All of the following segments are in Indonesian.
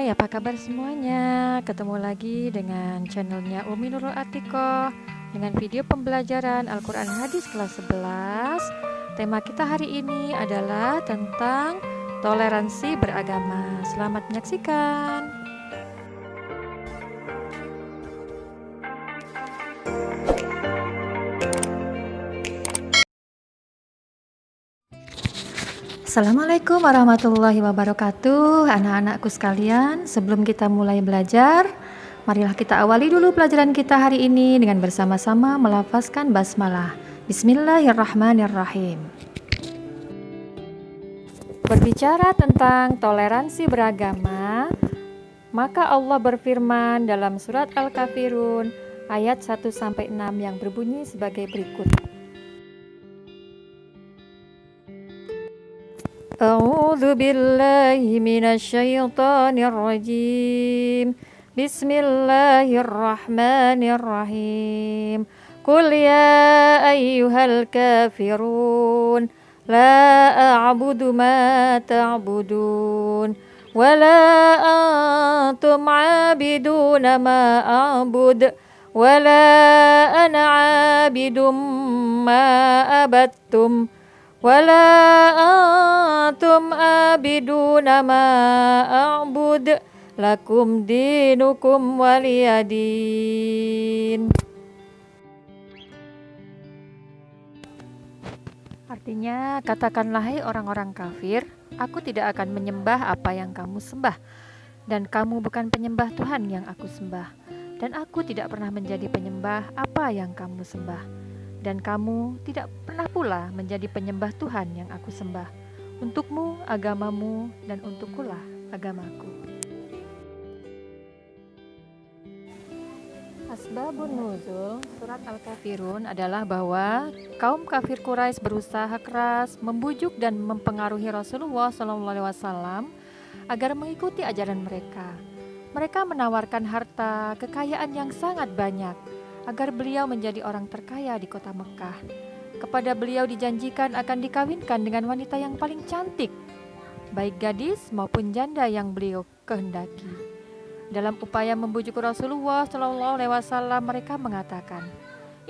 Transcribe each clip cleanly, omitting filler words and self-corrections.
Hai, apa kabar semuanya? Ketemu lagi dengan channelnya Umi Nurul Atikoh dengan video pembelajaran Al-Quran Hadis kelas 11. Tema kita hari ini adalah tentang toleransi beragama. Selamat menyaksikan. Assalamualaikum warahmatullahi wabarakatuh. Anak-anakku sekalian, sebelum kita mulai belajar, marilah kita awali dulu pelajaran kita hari ini dengan bersama-sama melafazkan basmalah. Bismillahirrahmanirrahim. Berbicara tentang toleransi beragama, maka Allah berfirman dalam surat Al-Kafirun ayat 1-6 yang berbunyi sebagai berikut. A'udzu billahi minasyaitonir rajim. Bismillahirrahmanirrahim. Qul ya ayyuhal kafirun la a'budu ma ta'budun wa la antum 'abiduna ma a'bud wa la ana 'abidum ma abattum wala antum abiduna ma a'bud lakum dinukum waliyadin. Artinya, katakanlah hai orang-orang kafir, aku tidak akan menyembah apa yang kamu sembah, dan kamu bukan penyembah Tuhan yang aku sembah, dan aku tidak pernah menjadi penyembah apa yang kamu sembah. Dan kamu tidak pernah pula menjadi penyembah Tuhan yang aku sembah. Untukmu agamamu dan untukkulah agamaku. Asbabun nuzul surat Al-Kafirun adalah bahwa kaum kafir Quraisy berusaha keras membujuk dan mempengaruhi Rasulullah SAW agar mengikuti ajaran mereka. Mereka menawarkan harta, kekayaan yang sangat banyak agar beliau menjadi orang terkaya di kota Mekah. Kepada beliau dijanjikan akan dikawinkan dengan wanita yang paling cantik, baik gadis maupun janda yang beliau kehendaki. Dalam upaya membujuk Rasulullah SAW, mereka mengatakan,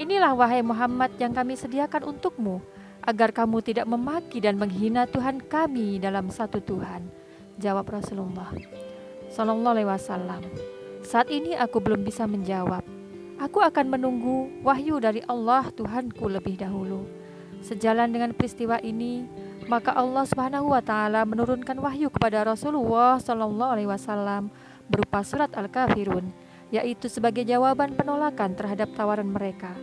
"Inilah wahai Muhammad yang kami sediakan untukmu, agar kamu tidak memaki dan menghina Tuhan kami dalam satu Tuhan." Jawab Rasulullah SAW, "Saat ini aku belum bisa menjawab. Aku akan menunggu wahyu dari Allah Tuhanku lebih dahulu." Sejalan dengan peristiwa ini, maka Allah Subhanahu wa taala menurunkan wahyu kepada Rasulullah SAW berupa surat Al-Kafirun, yaitu sebagai jawaban penolakan terhadap tawaran mereka.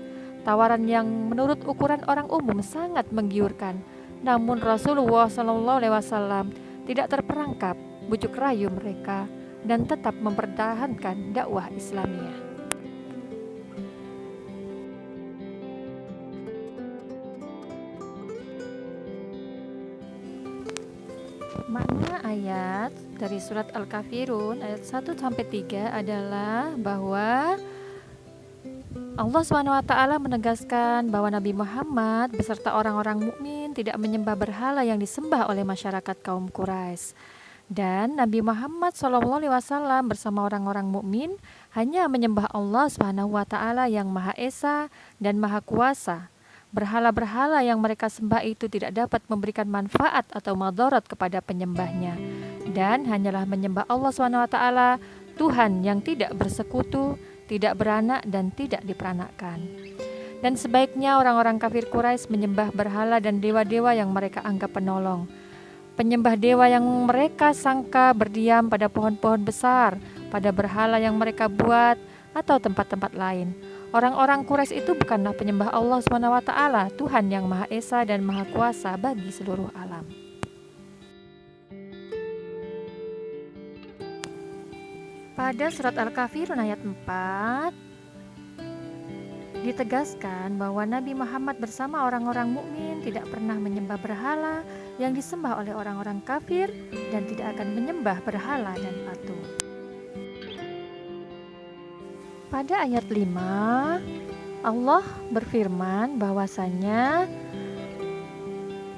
Tawaran yang menurut ukuran orang umum sangat menggiurkan. Namun Rasulullah SAW tidak terperangkap bujuk rayu mereka dan tetap mempertahankan dakwah Islamiyah. Makna ayat dari surat Al-Kafirun ayat 1-3 adalah bahwa Allah SWT menegaskan bahwa Nabi Muhammad beserta orang-orang mukmin tidak menyembah berhala yang disembah oleh masyarakat kaum Quraisy. Dan Nabi Muhammad SAW bersama orang-orang mukmin hanya menyembah Allah SWT yang Maha Esa dan Maha Kuasa. Berhala-berhala yang mereka sembah itu tidak dapat memberikan manfaat atau madarat kepada penyembahnya, dan hanyalah menyembah Allah SWT, Tuhan yang tidak bersekutu, tidak beranak dan tidak diperanakkan. Dan sebaiknya orang-orang kafir Quraisy menyembah berhala dan dewa-dewa yang mereka anggap penolong. Penyembah dewa yang mereka sangka berdiam pada pohon-pohon besar, pada berhala yang mereka buat, atau tempat-tempat lain. Orang-orang Quraisy itu bukanlah penyembah Allah SWT, Tuhan yang Maha Esa dan Maha Kuasa bagi seluruh alam. Pada surat Al-Kafirun ayat 4 ditegaskan bahwa Nabi Muhammad bersama orang-orang mukmin tidak pernah menyembah berhala yang disembah oleh orang-orang kafir dan tidak akan menyembah berhala dan patung. Pada ayat 5, Allah berfirman bahwasanya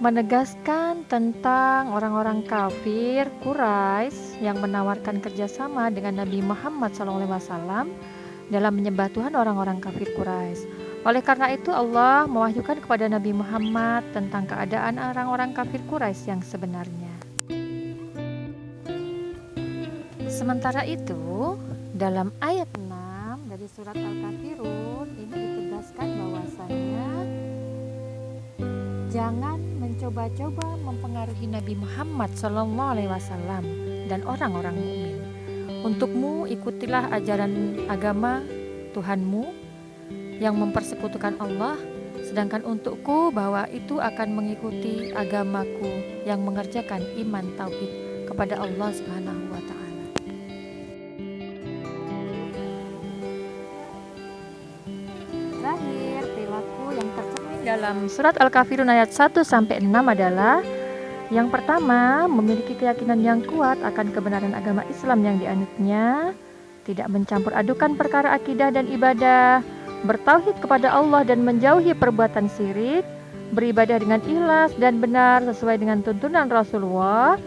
menegaskan tentang orang-orang kafir Quraisy yang menawarkan kerjasama dengan Nabi Muhammad SAW dalam menyembah Tuhan orang-orang kafir Quraisy. Oleh karena itu Allah mewahyukan kepada Nabi Muhammad tentang keadaan orang-orang kafir Quraisy yang sebenarnya. Sementara itu, dalam ayat 6 dari surat Al-Kafirun ini ditegaskan bahwasanya jangan mencoba-coba mempengaruhi Nabi Muhammad SAW dan orang-orang mukmin. Untukmu ikutilah ajaran agama Tuhanmu yang mempersekutukan Allah, sedangkan untukku bahwa itu akan mengikuti agamaku yang mengerjakan iman tauhid kepada Allah Subhanahu wa Ta'ala. Terakhir, perilaku yang tercermin dalam surat Al-Kafirun ayat 1-6 adalah yang pertama, memiliki keyakinan yang kuat akan kebenaran agama Islam yang dianutnya, tidak mencampur adukan perkara akidah dan ibadah, bertauhid kepada Allah dan menjauhi perbuatan syirik, beribadah dengan ikhlas dan benar sesuai dengan tuntunan Rasulullah,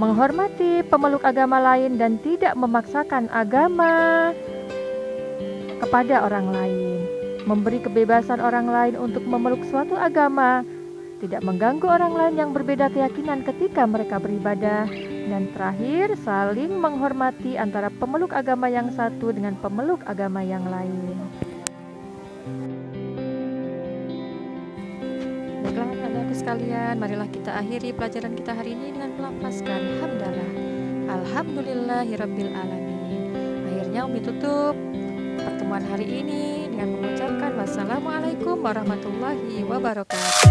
menghormati pemeluk agama lain dan tidak memaksakan agama kepada orang lain, memberi kebebasan orang lain untuk memeluk suatu agama, tidak mengganggu orang lain yang berbeda keyakinan ketika mereka beribadah, dan terakhir, saling menghormati antara pemeluk agama yang satu dengan pemeluk agama yang lain. Baiklah anak-anakku sekalian, marilah kita akhiri pelajaran kita hari ini dengan melafazkan hamdalah. Alhamdulillahirabbil alamin. Akhirnya Umi tutup pertemuan hari ini dengan mengucapkan wassalamualaikum warahmatullahi wabarakatuh.